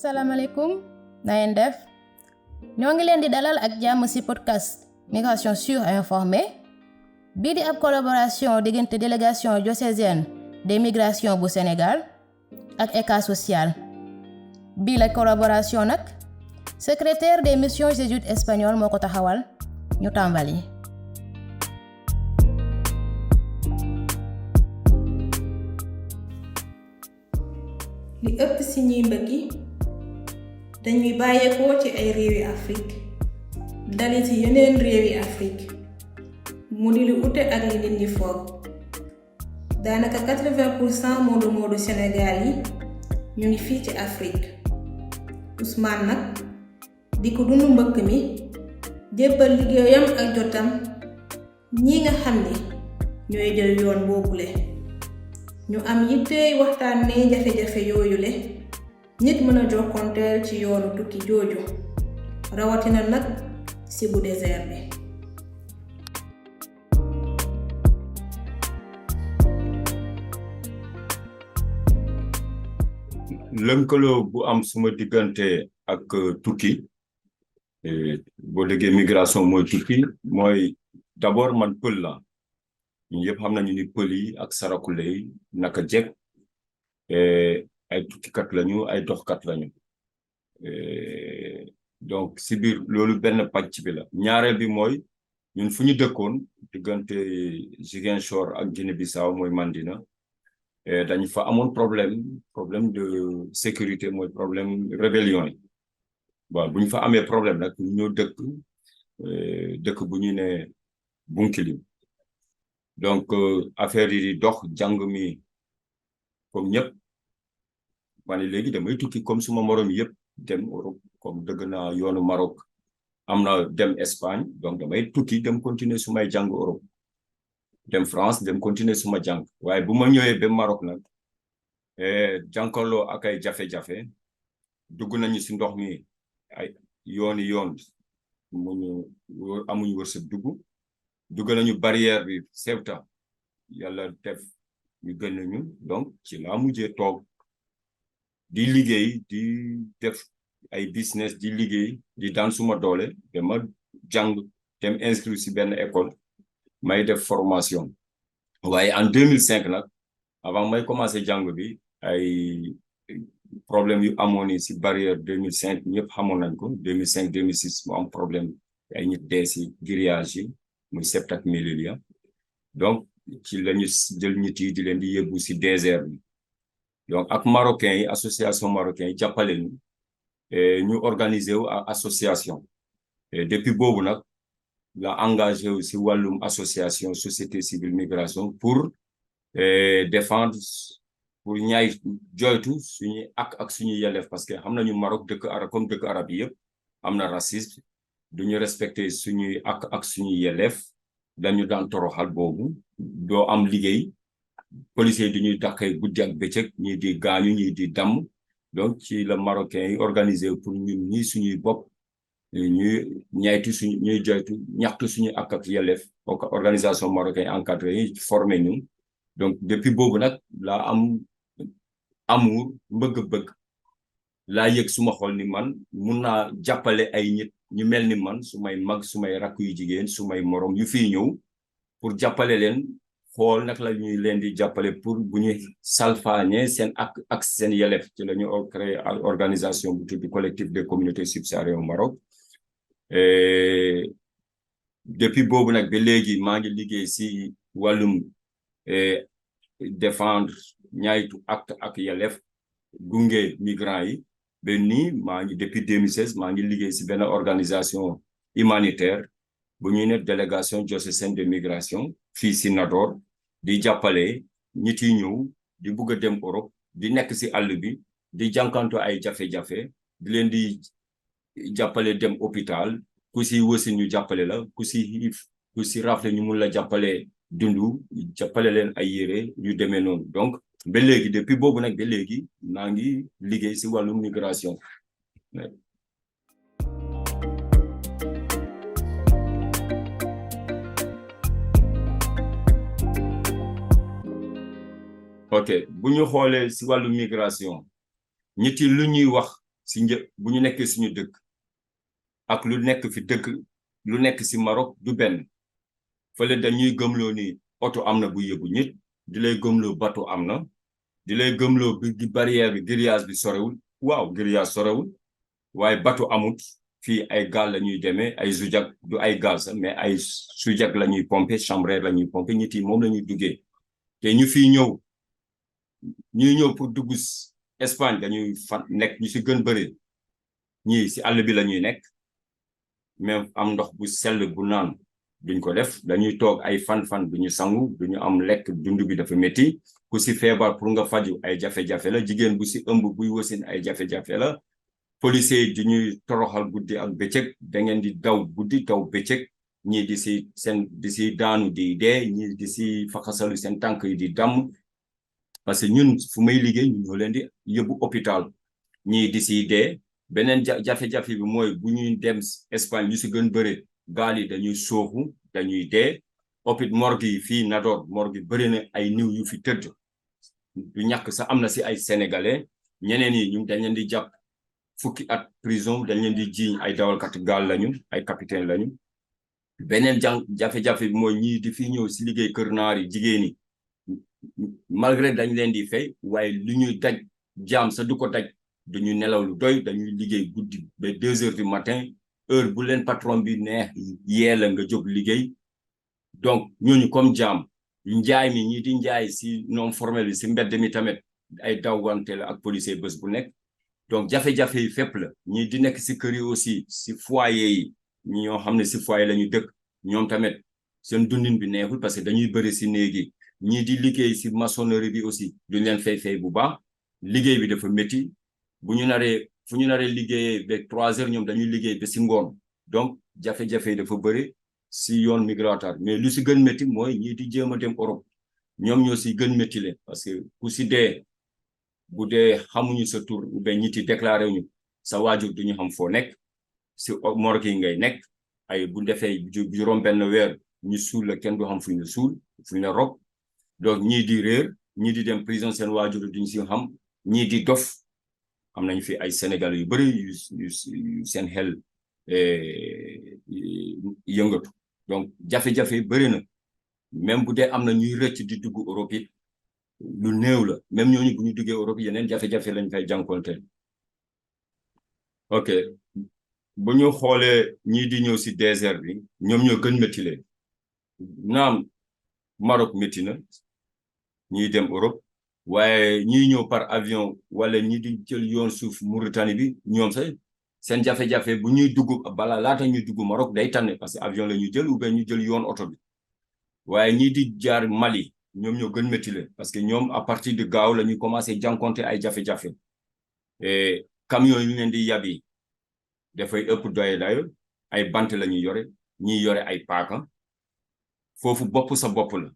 Salaamaaleykum na ngeen def ñoo ngi leen di dalal ak jàmm ci podcast migration sûre et informée bii di ab collaboration diggante délégation diocésaine des migrations bu Sénégal ak ECA social bii la collaboration nag secrétaire des missions jésuites espagnoles moo ko taxawal ñu tàmbali. li ëpp ci ñuy mbëggi dañuy bàyyeekoo ci ay réewi Afrique dali ci yeneen réewi Afrique mu di lu ute ak li nit ñi foog daanaka 80% moodu Sénégal yi ñu ngi fii ci Afrique Ousmane nag di ko dundu mbëkk mi jébbal liggéeyam ak jotam ñi nga xam ni ñooy jël yoon boobule ñu am yitteey waxtaanee jafe-jafe yooyule nit mën a jokkonteel ci yoonu tukki jooju rawatina nag ci bu désert bi. lënkaloo bu am suma diggante ak tukki boo déggee migration mooy tukki mooy d'abord man pël la ñun yëpp xam nañu ni pël yi ak sarakule yi naka jekk ay tukkikat lañu ay doxkat lañu donc si biir loolu benn pàcc bi la ñaareel bi mooy ñun fu ñu dëkkoon diggante Ziguinchor ak Guinée-Bissau mooy Mandina dañu fa amoon problème de sécurité mooy problème rébellion yi waaw bu ñu fa amee problème nag ñu ñoo dëkk bu ñu ne Bunkiling donc affaire yi di dox jàng mi comme ñëpp ma ne léegi damay tukki comme suma moroom yëpp dem Europe comme dëgg naa yoonu Maroc am na dem Espagne donc damay tukki dem continuer sumay jàng Europe dem France dem continuer suma jàng waaye bu ma ñëwee ba Maroc nag jànkaloo ak ay jafe-jafe dugg nañu si ndox mi ay yoon amuñu wërsëg dugg nañu barrière bi Ceuta yàlla def ñu gën nañu donc ci laa mujjee toog di liggéey di def ay business di liggéey di daan suma doole dama jàng dem inscrit si benn école may def formation waaye en 2005 nag avant may commencé jàng bi ay problème yu amoon ni si barrière 2005 ñëpp xamoon nañ ko 2005 2006 mu am problème ay nit dee si grillage yi muy sept ak mililia donc ci lañu jël nit yi di leen di yóbbu si désert bi donc ak marocain yi association marocain yi jàppale ñu organiser wu association et depuis boobu nag la engagé wu si wàllum association société civile migration pour défendre pour ñaay joytu suñuy ak suñuy yelleef parce que xam nañu Maroc dëkk arab comme dëkk arab yi yëpp am na racisme duñu respecter suñuy ak suñuy yelleef dañu daan toroxal boobu doo am liggéey policiers yi ñuy dàqee guddi ak bëccëg ñii di gaañu ñii di damm donc ci la marocain yi organisé pour ñun ñii suñuy bopp ñuy ñaytu ñuy joytu ñaxtu suñu ak yelleef organisation marocain encadré yi formé ñu donc depuis boobu nag laa am amour bëgg-bëgg laa yëg suma xol ni man mun naa jàppale ay nit ñu mel ni man sumay mag sumay rakk yu jigéen sumay morom yu fiy ñëw pour jàppale leen xool nag la ñuy leen di jàppale pour bu ñuy salfaañe seen ak seen yelleef ci la ñu créé organisation bu tudd collectif des communautés subsahariennes au Maroc depuis boobu nag ba léegi maa ngi liggéey si wàllum défendre ñaaytu ak yelleef gunge migrants yi ba nii maa ngi depuis 2016 maa ngi liggéey si benn organisation humanitaire bu ñuy ne délégation diocésaine de migration fii si Nador di jàppale nit yi ñëw di bugg a dem Europe di nekk si àll bi di jànkanto ay jafe-jafe di leen di jàppale dem hôpital ku si wësin ñu jàppale la ku si rafle ñu mun la jàppale dundu jàppale leen ay yére ñu demee noonu donc ba léegi depuis boobu nag ba léegi maa ngi liggéey si wàllum migration. ok bu ñu xoolee si wàllu migration ñetti lu ñuy wax si bu ñu nekkee suñu dëkk ak lu nekk fi dëkk lu nekk si Maroc du benn fële dañuy gëmloo ni oto am na bu yóbbu nit di lay gëmloo bateau am na di lay gëmloo bi barrière bi grillage bi sorewul waaw grillage sorewul waaye bateau amut fii ay gaal la ñuy demee ay zujak du ay gaal sax mais ay zujak la ñuy pomper chambre la ñuy pomper nit yi moom la ñuy duggee te ñu fii ñuy ñëw pour dugg Espagne dañuy nekk ñu si gën bëri ñii si àll bi la ñuy nekk même am ndox bu sell bu naan duñ ko def dañuy toog ay fan duñu sangu duñu am lekk dund bi dafa métti ku si feebar pour nga faju ay jafe-jafe la jigéen bu si ëmb buy wasin ay jafe-jafe la policiers di ñuy toroxal guddi ak bëccëg da ngeen di daw guddi daw bëccëg ñii di si daanu di dee ñii di si faxasalu seen tànk yi di damm parce que ñun fu may liggéey ñun ñoo leen di yóbbu hôpital ñii di si dee beneen jafe-jafe bi mooy bu ñuy dem Espagne ñu si gën bëre gaal yi dañuy sooxu dañuy dee morgue yi fii Nador morgue yi bëri na ay niw yu fi tëdd du ñàkk sax am na si ay sénégalais ñeneen yi ñu dañ leen di jàpp fukki at prison dañ leen di jiiñ ay dawalkat gaal lañu ay capitaine lañu beneen jafe-jafe bi mooy ñii di fi ñëw si liggéey kër naar yi jigéen yi malgré dañ leen di fay waaye lu ñuy daj jaam sa du ko daj dañuy nelaw lu doy dañuy liggéey guddi ba 2 heures du matin heure bu leen patron bi neex yee la nga jóg liggéey donc ñooñu comme jaam njaay mi ñii di njaay si non formel bi si mbedd mi tamit ay dawwante la ak policier bés bu nekk donc jafe-jafe yi fépp la ñii di nekk si kër yi aussi si foyer yi ñoo xam ne si foyer la ñu dëkk ñoom tamit seen dundin bi neexul parce que dañuy bëri si néegi ñii di liggéey si maçonnerie bi aussi duñ leen fay bu baax liggéey bi dafa métti fu ñu naree liggéeyee ba 3 heures ñoom dañuy liggéey ba si ngoon donc jafe-jafe yi dafa bëri si yoon migratoire mais lu si gën métti mooy ñii di jéem a dem Europe ñoom ñoo si gën métti leen parce que ku si dee bu dee xamuñu sa tur ou bien ñiti déclaré ñu sa waajur duñu xam foo nekk si morgue yi ngay nekk ay bu defee juróom benn weer ñu suul la kenn du xam fuñ la suul fuñ la rob donc ñii di réer ñii di dem prison seen waajur duñu si xam ñii di dof am nañu fi ay Sénégalais yu bëri yu seen xel yëngatu donc jafe-jafe bëri na même bu dee am na ñuy rëcc di dugg Europe it lu néew la même ñooñu bu ñu duggee Europe yeneen jafe-jafe lañ fay jànkonteel ok bu ñu xoolee ñii di ñëw si désert bi ñoom ñoo gën métti leen naam Maroc métti na ñiy dem Europe waaye ñiy ñëw par avion wala ñi di jël yoon suuf Mauritanie bi ñoom sax seen jafe-jafe bu ñuy dugg bala laata ñuy dugg Maroc day tànne parce que avion la ñuy jël ou bien ñu jël yoon oto bi waaye ñii di jaar Mali ñoom ñoo gën métti leen parce que ñoom à partir de gaaw la ñuy commencé jànkonte ay jafe-jafe et camion yi ñu leen di yabi dafay ëpp doye dayo ay bant la ñuy yore ñiy yore ay paaka foofu bopp sa bopp la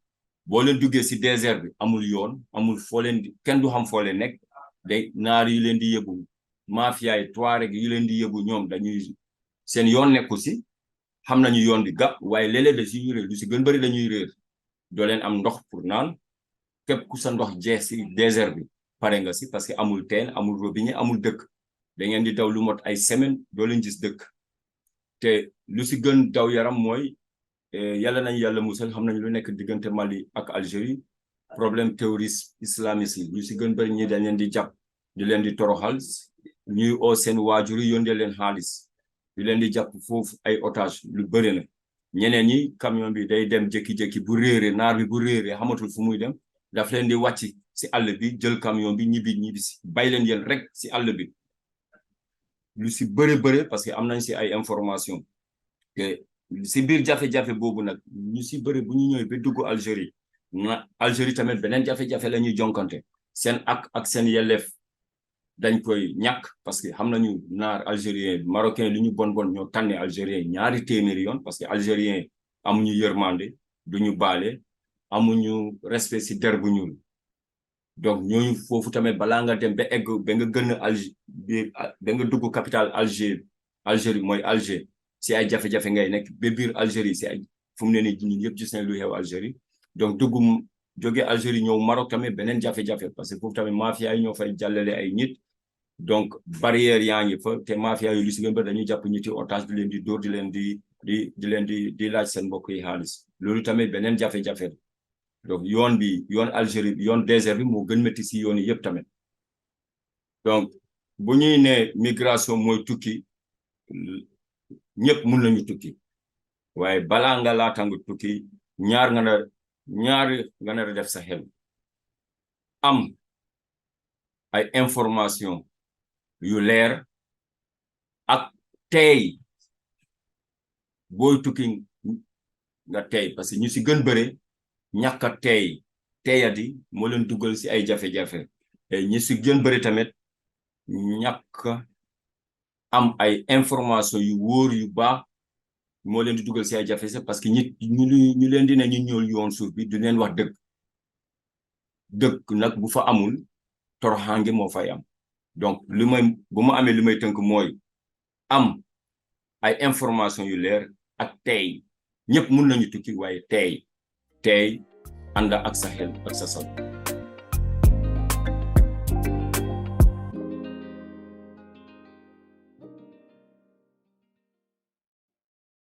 boo leen duggee si désert bi amul yoon amul foo leen kenn du xam foo leen nekk day naar yi leen di yëbu mafia yi Touareg yi leen di yëbu ñoom dañuy seen yoon nekku si xam nañu yoon bi gàpp waaye léeg-léeg da si réer lu si gën bëri dañuy réer doo leen am ndox pour naan képp ku sa ndox jeex si désert bi pare nga si parce que amul teen amul robinet amul dëkk da ngeen di daw lu mot ay semaine doo leen gis dëkk te lu si gën daw yaram mooy yàlla nañu yàlla musal xam nañu lu nekk diggante Mali ak Algérie problème terroriste islamiste yi ñu si gën bëri ñi dañ leen di jàpp di leen di toroxal ñuy oo seen waajur yi yónnee leen xaalis di leen di jàpp foofu ay otage lu bëri na ñeneen ñi camion bi day dem jékki-jékki bu réeree naar bi bu réeree xamatul fu muy dem daf leen di wàcc si àll bi jël camion bi ñibbi si bay leen yéen rek si àll bi lu si bëri parce que am nañ si ay information te si biir jafe-jafe boobu nag ñu si bëri bu ñu ñëwee ba dugg Algérie Algérie tamit beneen jafe-jafe la ñuy jonkante seen ak seen yelleef dañ koy ñàkk parce que xam nañu naar algérien marocain lu ñu bon ñoo tànne algérien ñaari téeméeri yoon parce que algérien amuñu yërmande duñu baale amuñu respect si der bu ñuul donc ñooñu foofu tamit balaa nga dem ba egg ba nga gën a ba nga dugg capitale Algérie mooy Alger si ay jafe-jafe ngay nekk ba biir Algérie si ay fu mu ne nii ñun yëpp gis nañ lu xew Algérie donc jóge Algérie ñëw Maroc tamit beneen jafe-jafe parce que foofu tamit mafia yi ñoo fay jàllale ay nit donc barrière yaa ngi fa te mafia yu lu si gën ba dañuy jàpp ñi ci otage di leen di dóor di laaj seen mbokk yi xaalis loolu tamit beneen jafe-jafe donc yoon Algérie bi yoon désert bi moo gën métti si yoon yi yëpp tamit donc bu ñuy ne migration mooy tukki ñëpp mun nañu tukki waaye balaa nga laata nga tukki ñaar nga nar a def sa xel am ay information yu leer ak tey booy tukki nga tey parce que ñu si gën bëre ñàkk a teyadi moo leen dugal si ay jafe-jafe et ñu si gën bëre tamit ñàkk am ay information yu wóor yu baax moo leen di dugal si ay jafe-jafe parce que ñu leen di ne ñu ñëw yoon suuf bi du leen wax dëgg nag bu fa amul toroxaange moo fay am donc bu ma amee li may tënk mooy am ay information yu leer ak tey ñëpp mun nañu tukki waaye tey ànd ak sa xel ak sa sago